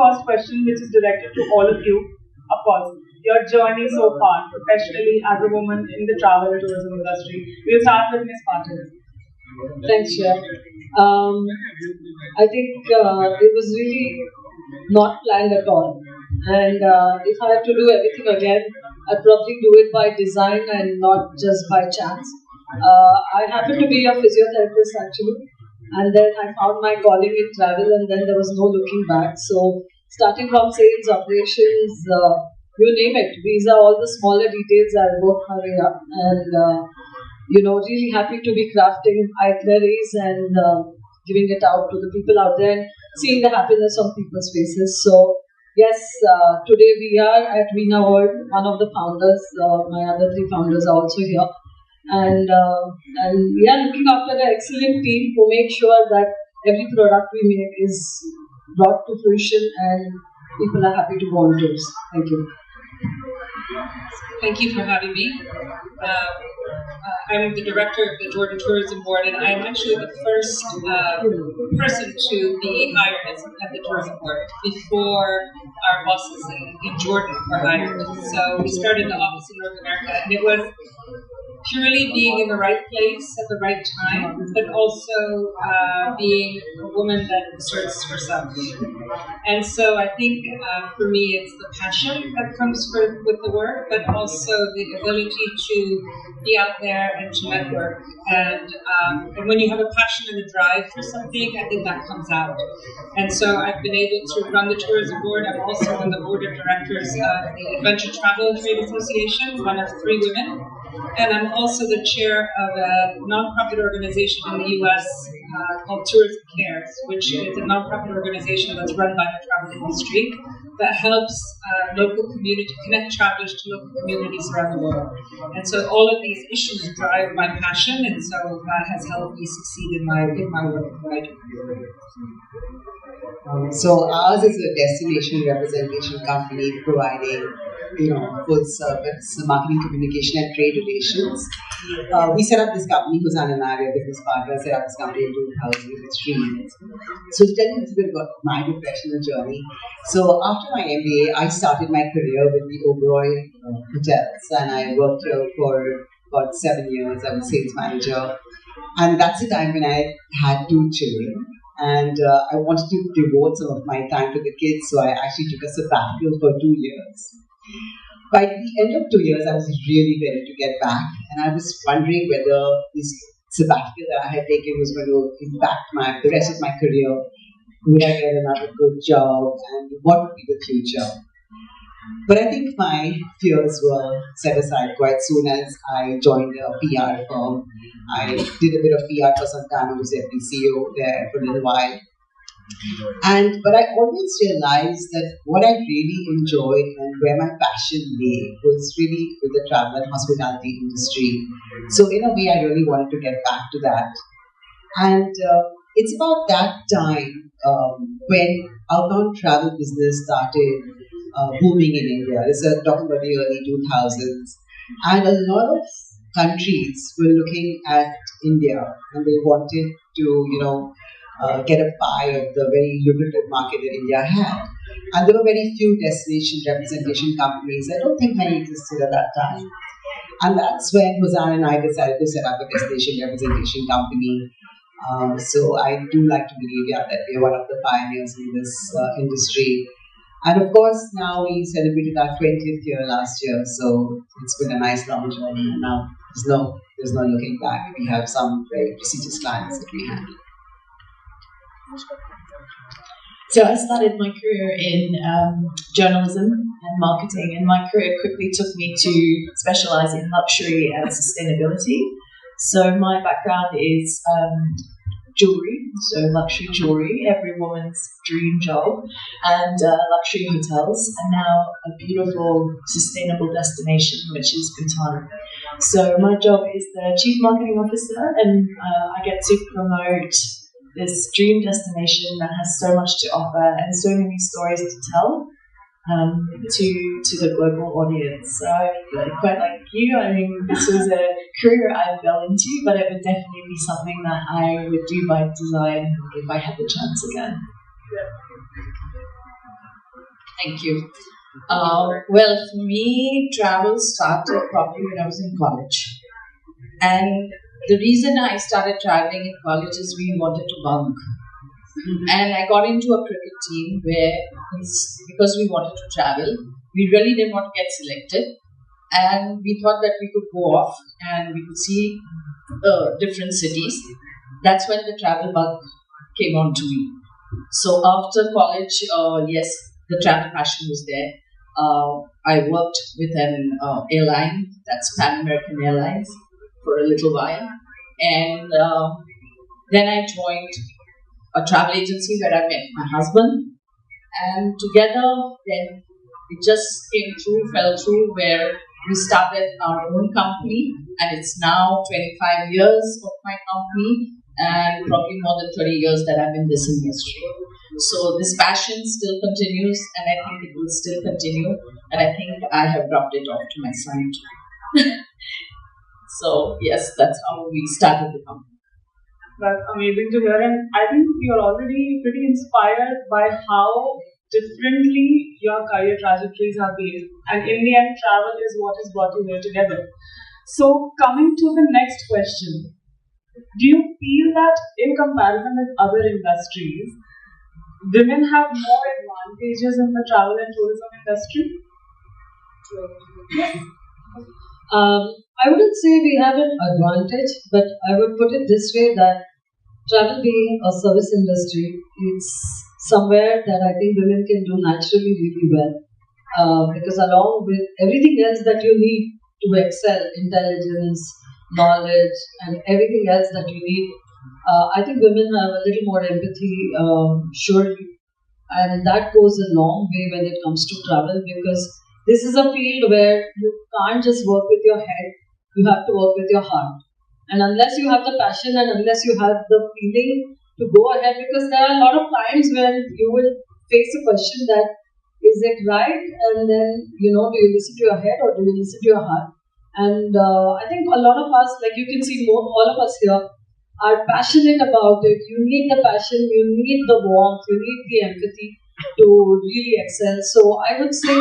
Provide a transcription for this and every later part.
first question, which is directed to all of you. Of course, your journey so far, professionally as a woman in the travel and tourism industry. We'll start with Ms. Patil. Thanks, Shreya. I think it was really not planned at all. And if I had to do everything again, I'd probably do it by design and not just by chance. I happened to be a physiotherapist actually, and then I found my calling in travel, and then there was no looking back. So, starting from sales, operations, you name it, visa, all the smaller details, I worked my way up, and really happy to be crafting itineraries and giving it out to the people out there and seeing the happiness on people's faces. So, yes, today we are at Veena World. One of the founders, my other three founders are also here. And we are looking after an excellent team to make sure that every product we make is brought to fruition and people are happy to go on tours. Thank you. Thank you for having me. I'm the director of the Jordan Tourism Board, and I'm actually the first person to be hired at the Tourism Board before our bosses in Jordan were hired. So we started the office in North America, and it was purely being in the right place at the right time, but also being a woman that asserts herself. And so I think for me it's the passion that comes with the work, but also the ability to be out there and to network. And when you have a passion and a drive for something, I think that comes out. And so I've been able to run the Tourism Board. I'm also on the board of directors of the Adventure Travel and Trade Association, one of 3 women. And I'm also the chair of a nonprofit organization in the U.S. Called Tourism Cares, which is a nonprofit organization that's run by the travel industry that helps connect travelers to local communities around the world. And so all of these issues drive my passion, and so that has helped me succeed in my work that I do. So ours is a destination representation company providing, full service marketing, communication, and trade relations. We set up this company, Huzan and I, our business partner, set up this company in 2003. So to tell you a little bit about my professional journey. So after my MBA, I started my career with the Oberoi Hotels, and I worked here for about 7 years. I was sales manager, and that's the time when I had 2 children. And I wanted to devote some of my time to the kids, so I actually took a sabbatical for 2 years. By the end of 2 years, I was really ready to get back, and I was wondering whether this sabbatical that I had taken was going to impact the rest of my career. Would I get another good job, and what would be the future? But I think my fears were set aside quite soon as I joined a PR firm. I did a bit of PR for some time. I was deputy CEO there for a little while. But I always realized that what I really enjoyed and where my passion lay was really with the travel and hospitality industry. So in a way, I really wanted to get back to that. And it's about that time when outbound travel business started booming in India. This is talking about the early 2000s. And a lot of countries were looking at India, and they wanted to, get a pie of the very lucrative market that India had. And there were very few destination representation companies. I don't think many existed at that time. And that's when Huzan and I decided to set up a destination representation company. So I do like to believe that we are one of the pioneers in this industry. And of course, now we celebrated our 20th year last year, so it's been a nice long journey. And now there's no looking back. We have some very prestigious clients that we handle. So I started my career in journalism and marketing, and my career quickly took me to specialize in luxury and sustainability. So my background is jewelry, so luxury jewelry, every woman's dream job, and luxury hotels, and now a beautiful sustainable destination, which is Bhutan. So my job is the Chief Marketing Officer, and I get to promote this dream destination that has so much to offer and so many stories to tell to the global audience. So quite like you, I mean, this was a career I fell into, but it would definitely be something that I would do by design if I had the chance again. Thank you. Well, for me, travel started probably when I was in college. And the reason I started traveling in college is we wanted to bunk. And I got into a cricket team where, because we wanted to travel, we really didn't want to get selected. And we thought that we could go off and we could see different cities. That's when the travel bug came on to me. So after college, yes, the travel passion was there. I worked with an airline, that's Pan American Airlines, for a little while. And then I joined a travel agency where I met my husband. And together, then it just fell through, where we started our own company. And it's now 25 years of my company, and probably more than 30 years that I'm in this industry. So this passion still continues, and I think it will still continue. And I think I have dropped it off to my son too. So yes, that's how we started the company. That's amazing to hear, and I think you're already pretty inspired by how differently your career trajectories have been. And in the end, travel is what has brought you here together. So, coming to the next question, do you feel that in comparison with other industries, women have more advantages in the travel and tourism industry? I wouldn't say we have an advantage, but I would put it this way, that travel being a service industry, it's somewhere that I think women can do naturally really well. Because along with everything else that you need to excel, intelligence, knowledge, and everything else that you need, I think women have a little more empathy, surely. And that goes a long way when it comes to travel, because this is a field where you can't just work with your head, you have to work with your heart. And unless you have the passion and unless you have the feeling to go ahead, because there are a lot of times when you will face a question that, is it right? And then, do you listen to your head or do you listen to your heart? And I think a lot of us, like you can see all of us here, are passionate about it. You need the passion, you need the warmth, you need the empathy to really excel. So I would say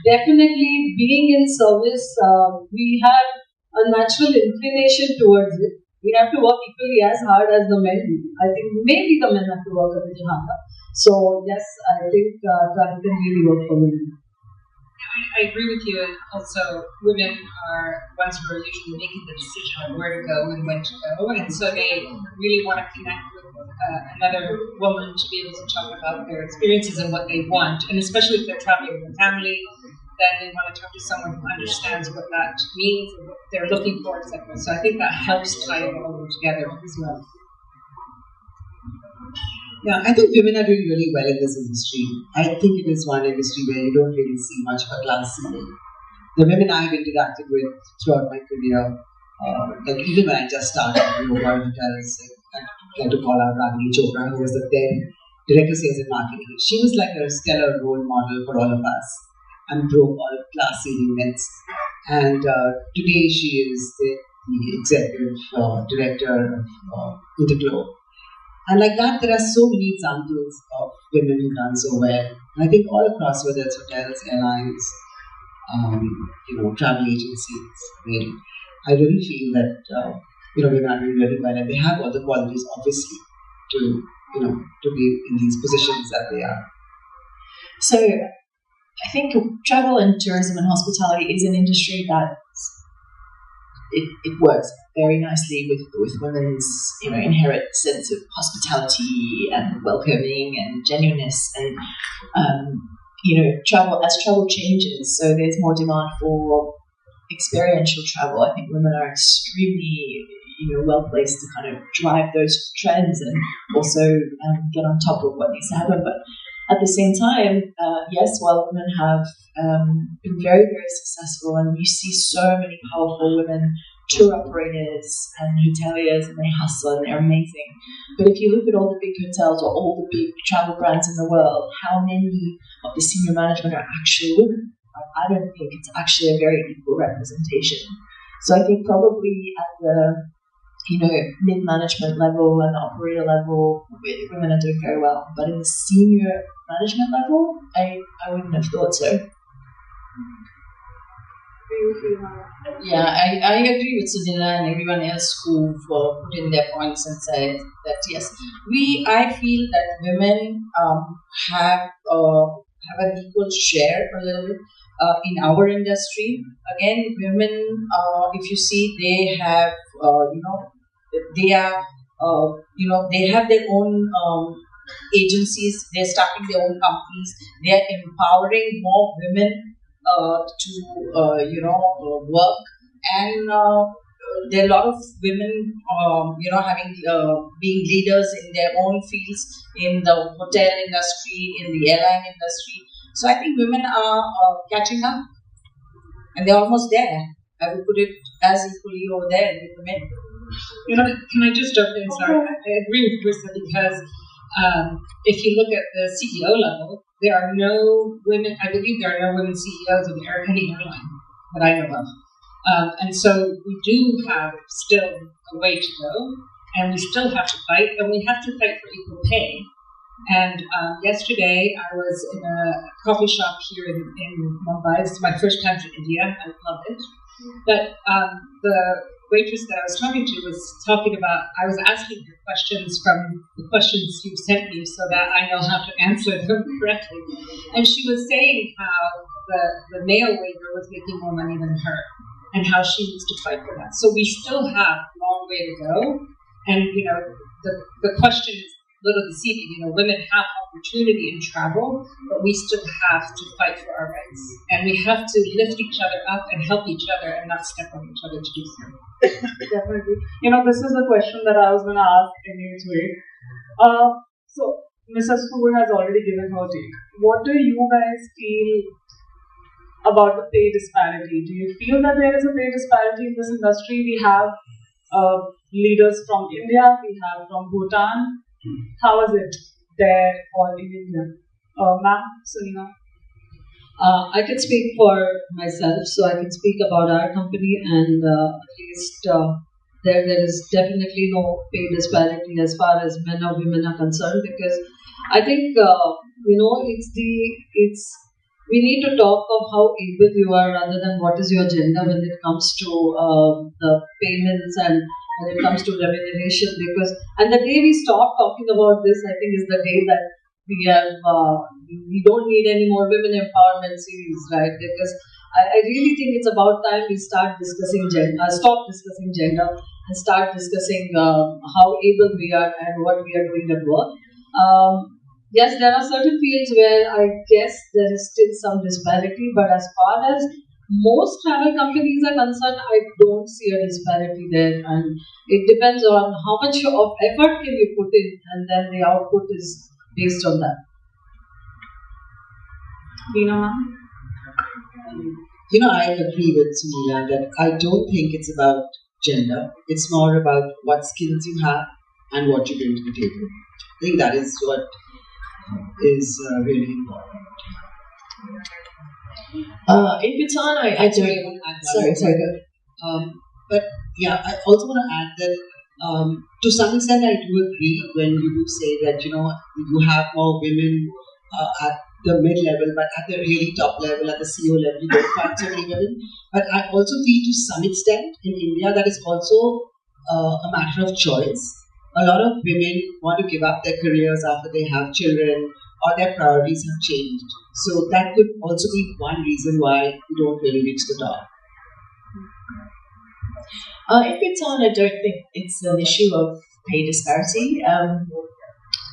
definitely being in service, we have a natural inclination towards it. We have to work equally as hard as the men do. I think maybe the men have to work a little harder. So yes, I think travel can really work for women. I agree with you, and also women are ones who are usually making the decision of where to go and when to go, and so they really want to connect with another woman to be able to talk about their experiences and what they want, and especially if they're traveling with a family, then they want to talk to someone who understands what that means and what they're looking for, etc. So I think that helps tie it all together as well. Yeah, I think women are doing really well in this industry. I think it is one industry where you don't really see much of a class ceiling. The women I've interacted with throughout my career, like even when I just started yoga hotels, I like to call out Ragini Chopra, who was the then director of sales and marketing. She was like a stellar role model for all of us and broke all class ceiling myths. And today she is the executive director of Interglobe. And like that, there are so many examples of women who've done so well. And I think all across, whether it's hotels, airlines, travel agencies, I really feel that women are doing really well, and they have all the qualities, obviously, to be in these positions that they are. So, I think travel and tourism and hospitality is an industry that it works very nicely with women's inherent sense of hospitality and welcoming and genuineness, and travel changes, so there's more demand for experiential travel. I think women are extremely well placed to kind of drive those trends and also get on top of what needs to happen. But at the same time, yes, while women have been very, very successful, and you see so many powerful women tour operators and hoteliers, and they hustle and they're amazing. But if you look at all the big hotels or all the big travel brands in the world, how many of the senior management are actually women? I don't think it's actually a very equal representation. So I think probably at the mid-management level and operator level, women are doing very well. But in the senior management level, I wouldn't have thought so. Yeah, I agree with Sunila and everyone else who've put in their points and said that yes, I feel that women have an equal share a little bit in our industry. Again, women, if you see, they have they are they have their own agencies. They're starting their own companies. They are empowering more women to work, and there are a lot of women having being leaders in their own fields, in the hotel industry, in the airline industry. So I think women are catching up, and they're almost there. I would put it as equally over there with the men. Can I just jump in? Sorry, I agree with Carissa because if you look at the CEO level, there are no women. I believe there are no women CEOs of any airline that I know of, and so we do have still a way to go, and we still have to fight, and we have to fight for equal pay. And yesterday, I was in a coffee shop here in Mumbai. This is my first time to India. I love it. But the waitress that I was talking to was talking about, I was asking her questions from the questions you sent me so that I know how to answer them correctly. And she was saying how the male waiter was making more money than her and how she needs to fight for that. So we still have a long way to go. And, the question is a little deceiving. Women have opportunity in travel, but we still have to fight for our rights. And we have to lift each other up and help each other and not step on each other to do so. Definitely. This is the question that I was going to ask anyway. So, Mrs. Asfour has already given her take. What do you guys feel about the pay disparity? Do you feel that there is a pay disparity in this industry? We have leaders from India, we have from Bhutan. How is it there or in India? Ma'am, Sunila? I can speak for myself, so I can speak about our company, and at least there is definitely no pay disparity as far as men or women are concerned, because I think we need to talk of how able you are rather than what is your gender when it comes to the payments and when it comes to remuneration, and the day we stop talking about this, I think, is the day that we don't need any more women empowerment series, right? Because I really think it's about time we stop discussing gender and start discussing how able we are and what we are doing at work. Yes, there are certain fields where I guess there is still some disparity, but as far as most travel companies are concerned, I don't see a disparity there, and it depends on how much of effort can you put in, and then the output is based on that. Beena? I agree with Sunila that I don't think it's about gender. It's more about what skills you have and what you bring to the table. I think that is what is really important. In Bhutan, I don't. Sorry, go. But yeah, I also want to add that to some extent I do agree when you do say that you have more women at the mid-level, but at the really top level, at the CEO level, you don't find so many women. But I also feel to some extent in India that is also a matter of choice. A lot of women want to give up their careers after they have children, or their priorities have changed. So that could also be one reason why you don't really reach the top. In Bhutan, I don't think it's an issue of pay disparity.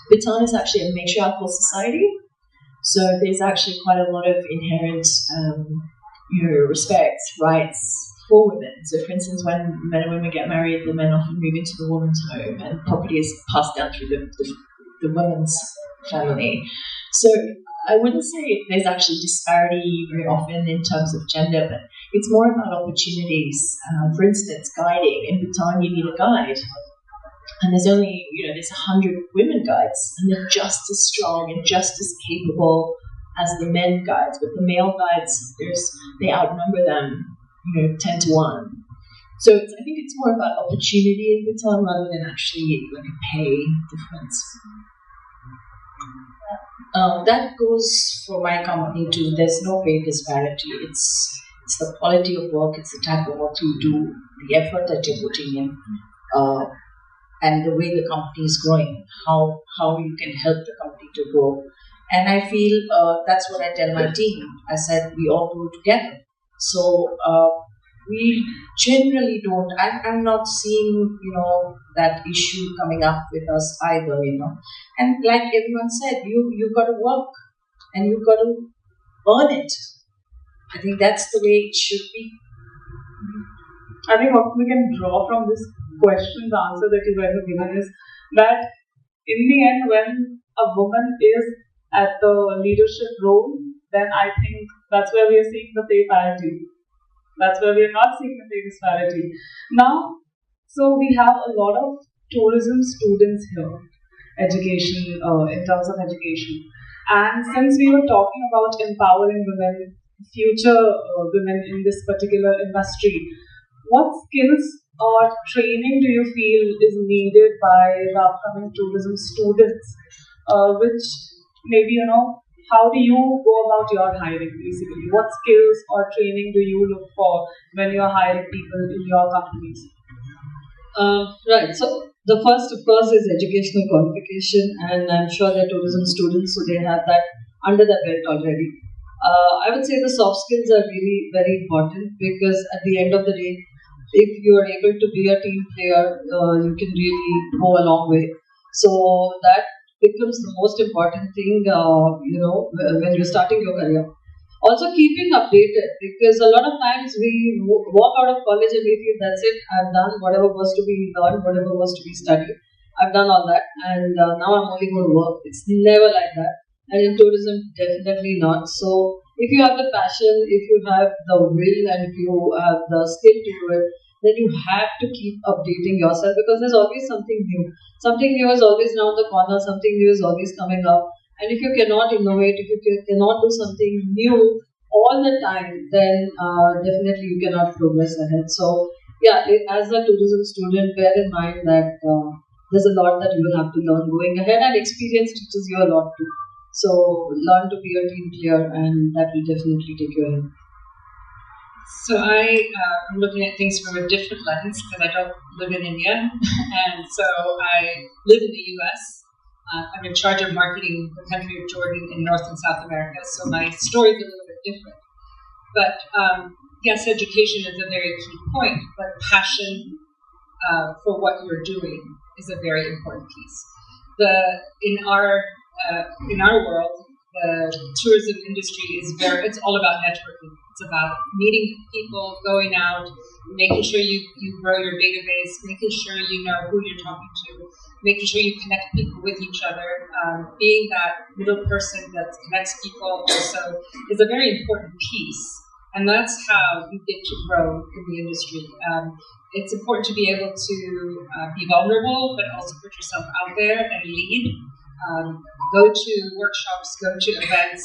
Bhutan is actually a matriarchal society, so there's actually quite a lot of inherent respect, rights for women. So, for instance, when men and women get married, the men often move into the woman's home, and property is passed down through the woman's family. So I wouldn't say there's actually disparity very often in terms of gender, but it's more about opportunities. For instance, guiding. In Bhutan, you need a guide. And there's only, there's 100 women guides, and they're just as strong and just as capable as the men guides. But the male guides, they outnumber them, 10 to 1. So I think it's more about opportunity in Bhutan rather than actually like a pay difference. That goes for my company too. There's no pay disparity. It's the quality of work, it's the type of work you do, the effort that you're putting in, and the way the company is growing, how you can help the company to grow. And I feel that's what I tell my team. I said we all grow together. So we generally don't. I'm not seeing that issue coming up with us either. And like everyone said, you got to work and you got to earn it. I think that's the way it should be. I think what we can draw from this question, the answer that you guys have given is that in the end, when a woman is at the leadership role, then I think that's where we are seeing the pay parity. That's where we are not seeing the pay disparity. Now, so we have a lot of tourism students here, education, in terms of education. And since we were talking about empowering women, future women in this particular industry, what skills or training do you feel is needed by the upcoming tourism students? Which maybe, how do you go about your hiring basically? What skills or training do you look for when you're hiring people in your companies? Right. So the first, of course, is educational qualification, and I'm sure they're tourism students, so they have that under their belt already. I would say the soft skills are really very important because at the end of the day, if you are able to be a team player, you can really go a long way. So that becomes the most important thing, when you're starting your career. Also keeping updated, because a lot of times we walk out of college and we feel that's it, I've done whatever was to be learned, whatever was to be studied. I've done all that and now I'm only going to work. It's never like that. And in tourism, definitely not. So if you have the passion, if you have the will and if you have the skill to do it, then you have to keep updating yourself because there's always something new. Something new is always around the corner, something new is always coming up. And if you cannot innovate, if you cannot do something new all the time, then definitely you cannot progress ahead. So yeah, as a tourism student, bear in mind that there's a lot that you will have to learn going ahead, and experience teaches you a lot too. So learn to be a team player, and that will definitely take you ahead. So I am looking at things from a different lens because I don't live in India, and so I live in the U.S. I'm in charge of marketing the country of Jordan in North and South America, so my story is a little bit different. But yes, education is a very key point, but passion for what you're doing is a very important piece. In our world, the tourism industry it's all about networking. It's about meeting people, going out, making sure you grow your database, making sure you know who you're talking to, making sure you connect people with each other. Being that middle person that connects people also is a very important piece. And that's how you get to grow in the industry. It's important to be able to be vulnerable, but also put yourself out there and lead. Go to workshops, go to events,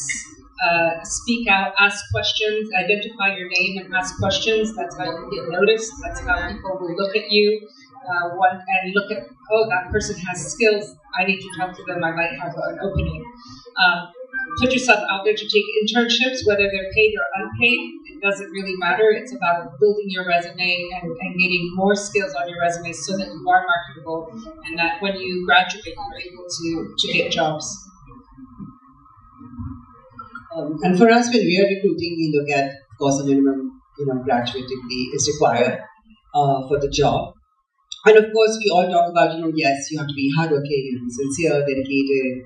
speak out, ask questions, identify your name and ask questions. That's how you get noticed. That's how people will look at you and look at, oh, that person has skills. I need to talk to them. I might have an opening. Put yourself out there to take internships, whether they're paid or unpaid. It doesn't really matter. It's about building your resume and getting more skills on your resume so that you are marketable and that when you graduate, you're able to get jobs. And for us, when we are recruiting, we look at, of course, a minimum, graduate degree is required for the job. And of course, we all talk about, yes, you have to be hardworking, sincere, dedicated,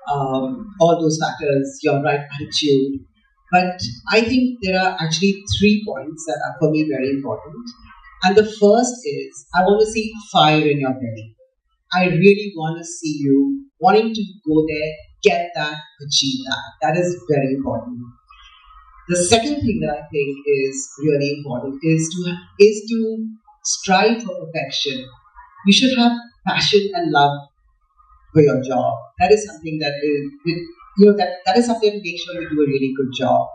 all those factors, your right attitude. But I think there are actually 3 points that are for me very important. And the first is, I want to see fire in your belly. I really want to see you wanting to go there, get that, achieve that. That is very important. The second thing that I think is really important is to strive for perfection. You should have passion and love for your job. That is something that is something to make sure you do a really good job.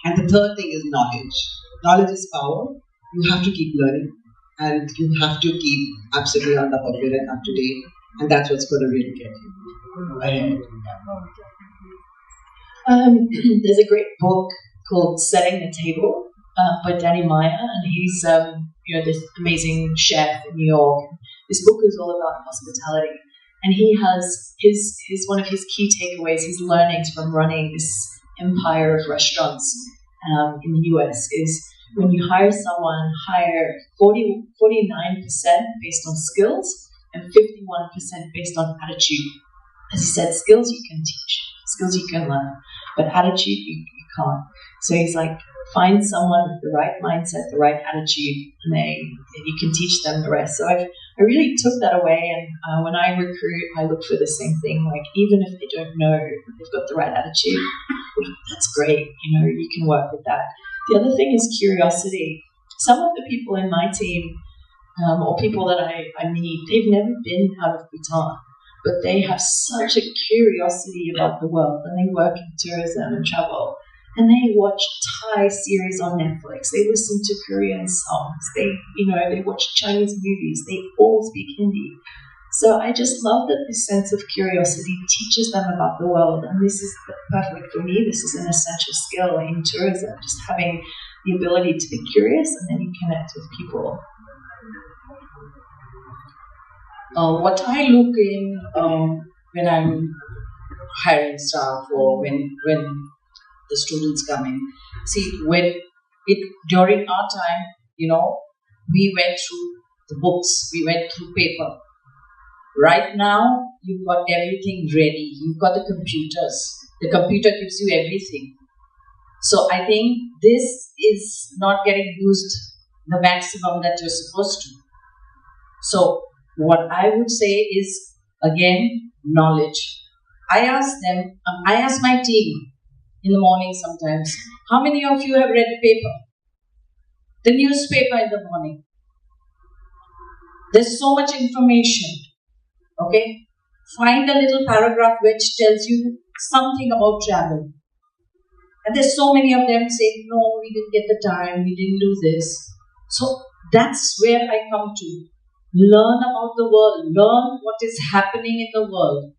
And the third thing is knowledge. Knowledge is power. You have to keep learning. and you have to keep absolutely on top of it and up to date, and that's what's going to really get you ahead. There's a great book called Setting the Table by Danny Meyer, and he's this amazing chef in New York. This book is all about hospitality, and he has his one of his key takeaways, his learnings from running this empire of restaurants in the US is when you hire someone, hire 49% based on skills and 51% based on attitude. As he said, skills you can teach, skills you can learn, but attitude you can't. So he's like, find someone with the right mindset, the right attitude, and you can teach them the rest. So I really took that away, and when I recruit, I look for the same thing. Like, even if they don't know if they've got the right attitude, well, that's great. You can work with that. The other thing is curiosity. Some of the people in my team, or people that I meet, they've never been out of Bhutan, but they have such a curiosity about the world, and they work in tourism and travel, and they watch Thai series on Netflix. They listen to Korean songs. They watch Chinese movies. They all speak Hindi. So I just love that this sense of curiosity teaches them about the world, and this is perfect for me. This is an essential skill in tourism, just having the ability to be curious, and then you connect with people. What I look in when I'm hiring staff or when the students come in, during our time, we went through the books, we went through paper. Right now, you've got everything ready. You've got the computers. The computer gives you everything. So I think this is not getting used the maximum that you're supposed to. So what I would say is, again, knowledge. I ask my team in the morning sometimes, how many of you have read the paper? The newspaper in the morning. There's so much information. Okay? Find a little paragraph which tells you something about travel. And there's so many of them saying, no, we didn't get the time, we didn't do this. So that's where I come to. Learn about the world. Learn what is happening in the world.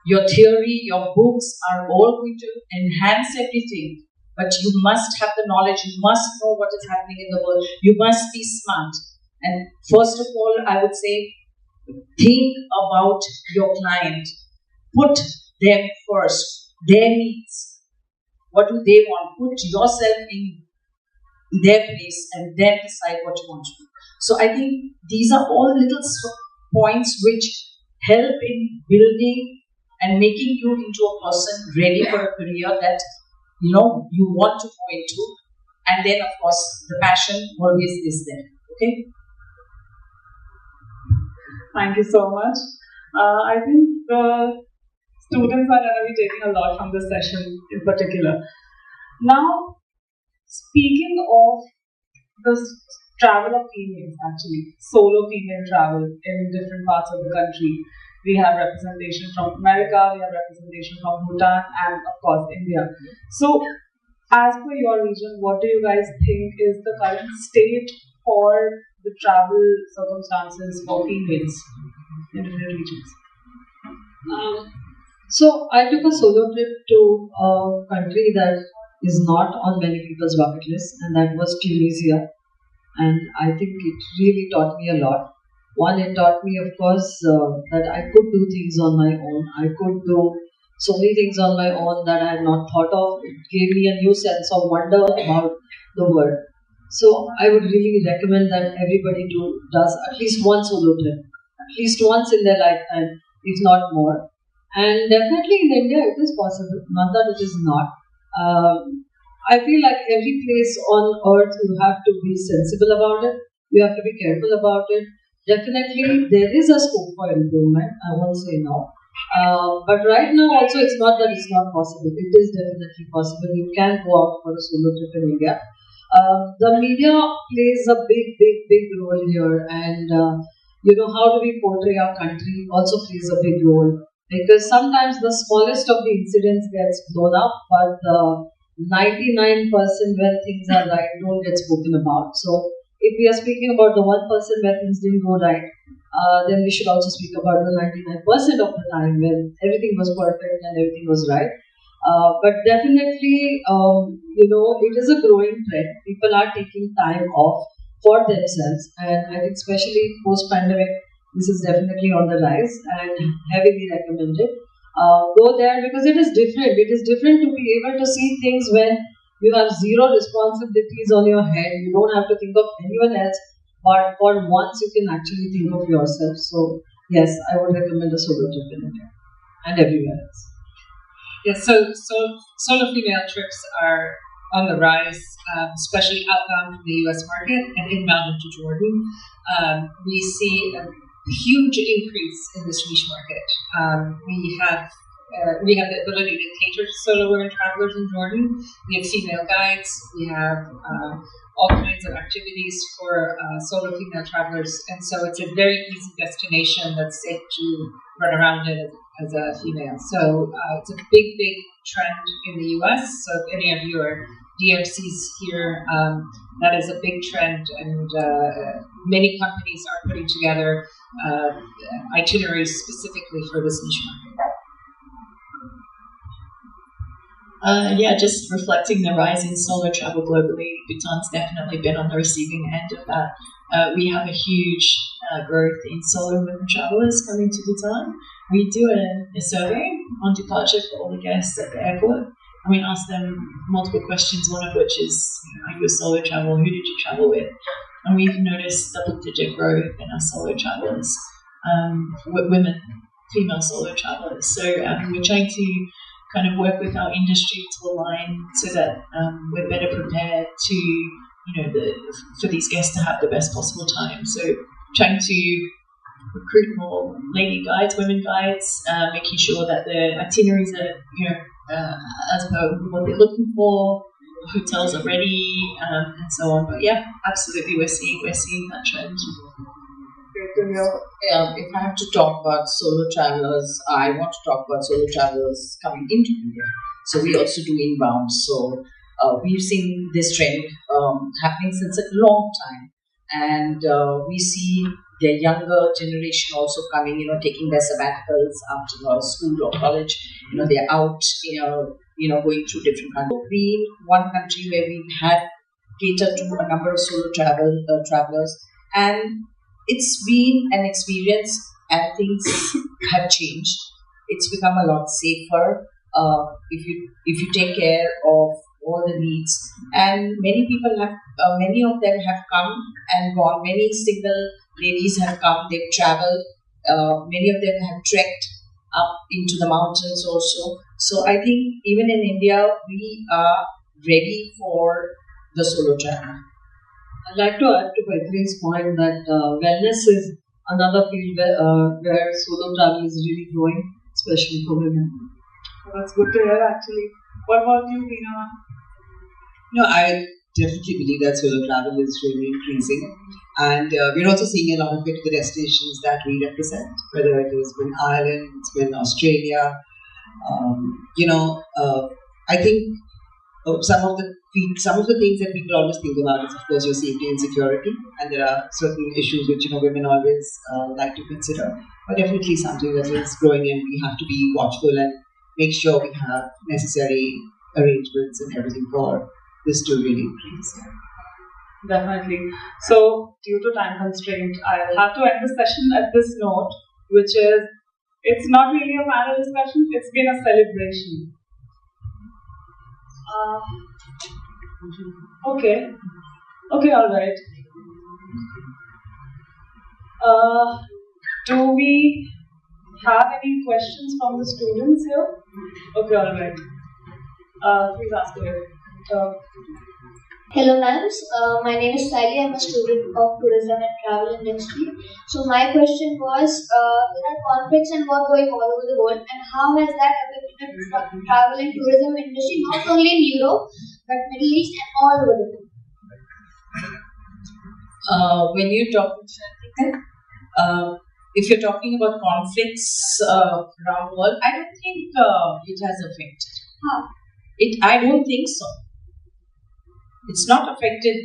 Your theory, your books are all going to enhance everything. But you must have the knowledge. You must know what is happening in the world. You must be smart. And first of all, I would say, think about your client. Put them first. Their needs. What do they want? Put yourself in their place and then decide what you want to do. So I think these are all little points which help in building and making you into a person ready for a career that you want to go into. And then, of course, the passion always is there. Okay? Thank you so much. I think the students are going to be taking a lot from this session in particular. Now, speaking of the travel of females, actually, solo female travel in different parts of the country. We have representation from America, we have representation from Bhutan, and of course India. So, as per your region, what do you guys think is the current state for the travel circumstances for females in different regions? So I took a solo trip to a country that is not on many people's bucket list, and that was Tunisia. And I think it really taught me a lot. One, it taught me, of course, that I could do things on my own. I could do so many things on my own that I had not thought of. It gave me a new sense of wonder about the world. So I would really recommend that everybody does at least one solo trip, at least once in their lifetime, if not more. And definitely in India, it is possible, not that it is not. I feel like every place on earth, you have to be sensible about it. You have to be careful about it. Definitely, there is a scope for improvement. I won't say no. But right now, also, it's not that it's not possible. It is definitely possible. You can go out for a solo trip in India. The media plays a big role here, and how do we portray our country also plays a big role, because sometimes the smallest of the incidents gets blown up, but 99% when things are right don't get spoken about. So if we are speaking about the 1% where things didn't go right, then we should also speak about the 99% of the time when everything was perfect and everything was right. But definitely, it is a growing trend. People are taking time off for themselves, and I think especially post-pandemic, this is definitely on the rise and heavily recommended. Go there because it is different. It is different to be able to see things when you have zero responsibilities on your head. You don't have to think of anyone else, but for once you can actually think of yourself. So yes, I would recommend a solo trip in India and everywhere else. Yeah, so solo female trips are on the rise, especially outbound from the U.S. market and inbound into Jordan. We see a huge increase in this niche market. We have the ability to cater to solo women travelers in Jordan. We have female guides. We have all kinds of activities for solo female travelers, and so it's a very easy destination that's safe to run around in as a female. So it's a big trend in the U.S. So if any of you are DMCs here, that is a big trend, and many companies are putting together itineraries specifically for this niche market. Just reflecting the rise in solo travel globally, Bhutan's definitely been on the receiving end of that. We have a huge growth in solo women travelers coming to Bhutan. We do a survey on departure for all the guests at the airport, and we ask them multiple questions, one of which is, are you a solo traveler? Who did you travel with? And we've noticed double-digit growth in our solo travelers, women, female solo travelers. So we're trying to kind of work with our industry to align so that we're better prepared to, for these guests to have the best possible time. So trying to recruit more lady guides, women guides, making sure that the itineraries are, as per what they're looking for, hotels are ready, and so on. But yeah, absolutely, we're seeing that trend. If I have to talk about solo travelers, I want to talk about solo travelers coming into India. So we also do inbound. So we've seen this trend happening since a long time, and we see the younger generation also coming, taking their sabbaticals after school or college. They're out, going through different countries. We, one country where we've had catered to a number of solo travelers, and it's been an experience, and things have changed. It's become a lot safer if you take care of all the needs. And many of them have come and gone. Many single ladies have come. They've traveled. Many of them have trekked up into the mountains also. So I think even in India, we are ready for the solo traveler. I'd like to add to Maitreyee's point that wellness is another field where solo travel is really growing, especially for women. Well, that's good to hear, actually. What about you, Beena? I definitely believe that solo travel is really increasing, and we're also seeing a lot of it to the destinations that we represent, whether it has been Ireland, it's been Australia. I think some of the things that people always think about is, of course, your safety and security, and there are certain issues which women always like to consider. But definitely something that is growing, and we have to be watchful and make sure we have necessary arrangements and everything for this to really increase. Definitely. So, due to time constraint, I'll have to end the session at this note, which is, it's not really a panel discussion, it's been a celebration. Okay, alright. Do we have any questions from the students here? Okay, alright. Please ask away. Hello, ma'am. My name is Sally. I'm a student of tourism and travel industry. So my question was, there are conflicts and war going all over the world, and how has that affected the travel and tourism industry, not only in Europe, but Middle East and all over the world? When you talk, if you're talking about conflicts around the world, I don't think it has affected. How? I don't think so. It's not affected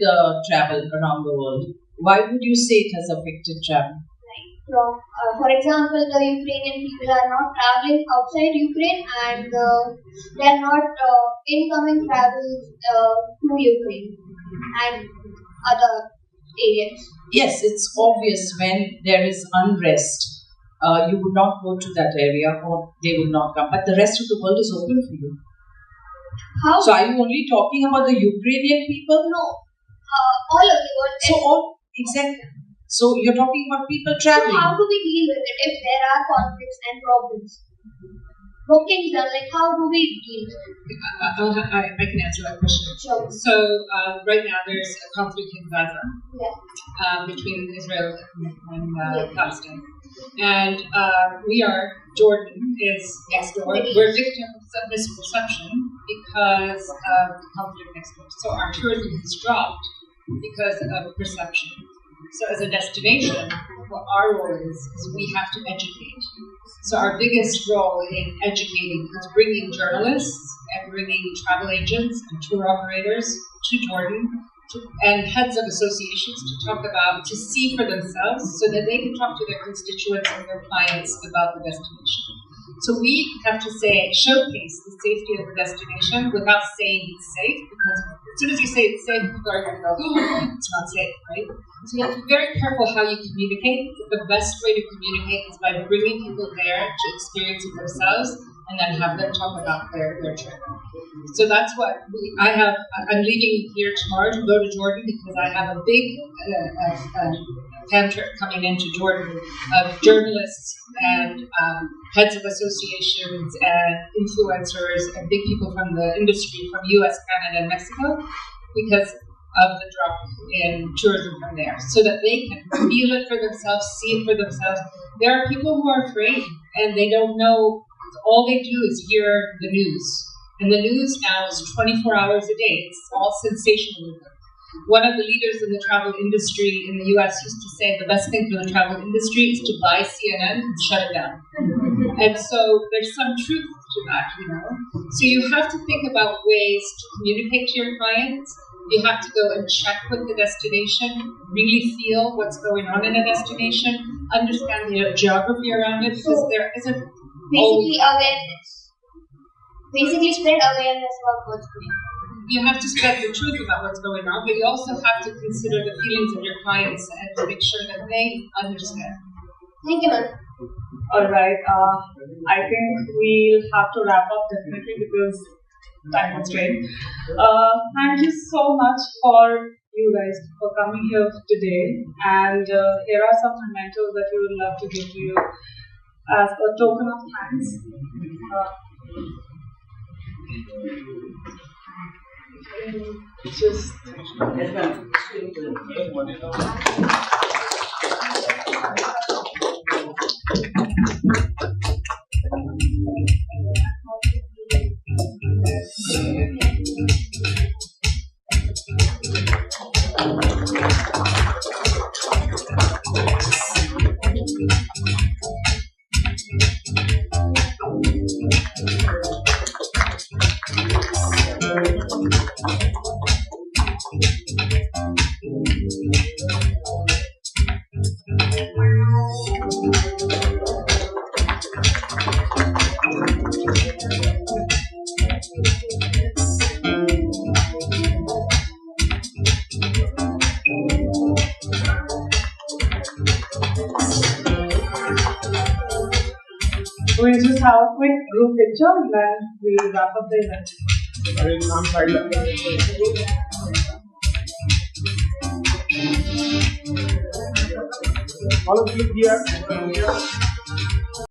travel around the world. Why would you say it has affected travel? For example, the Ukrainian people are not traveling outside Ukraine, and they are not incoming travel to Ukraine and other areas. Yes, it's obvious when there is unrest, you would not go to that area or they would not come. But the rest of the world is open for you. How? So are you only talking about the Ukrainian people? No, all of the world. So exactly. So you're talking about people traveling. So how do we deal with it if there are conflicts and problems? Bookings done, like how do we deal with it? I can answer that question. Sure. So right now there's a conflict in Gaza between Israel and Palestine. And Jordan is next door. We're victims of misperception because of the conflict next door. So our tourism has dropped because of perception. So as a destination, what our role is we have to educate. So our biggest role in educating is bringing journalists and bringing travel agents and tour operators to Jordan and heads of associations to see for themselves so that they can talk to their constituents and their clients about the destination. So we have to showcase the safety of the destination without saying it's safe, because as soon as you say it's safe, people are going to go, it's not safe, right? So you have to be very careful how you communicate. The best way to communicate is by bringing people there to experience it themselves and then have them talk about their trip. So that's what I'm leaving here tomorrow to go to Jordan because I have a big trip coming into Jordan of journalists and heads of associations and influencers and big people from the industry from US, Canada, and Mexico because of the drop in tourism from there, so that they can feel it for themselves, see it for themselves. There are people who are afraid and they don't know. All they do is hear the news. And the news now is 24 hours a day. It's all sensationalism. One of the leaders in the travel industry in the US used to say the best thing for the travel industry is to buy CNN and shut it down. And so there's some truth to that, So you have to think about ways to communicate to your clients. You have to go and check with the destination, really feel what's going on in a destination, understand the geography around it, because there isn't basically awareness. Basically spread awareness about what's going on. You have to spread the truth about what's going on, but you also have to consider the feelings of your clients and to make sure that they understand. Thank you, ma'am. All right. I think we'll have to wrap up definitely because time constraint. Thank you so much for you guys for coming here today. And here are some mementos that we would love to give to you as a token of thanks. Just we'll just have a quick group picture and then we'll wrap up the event. All of you here.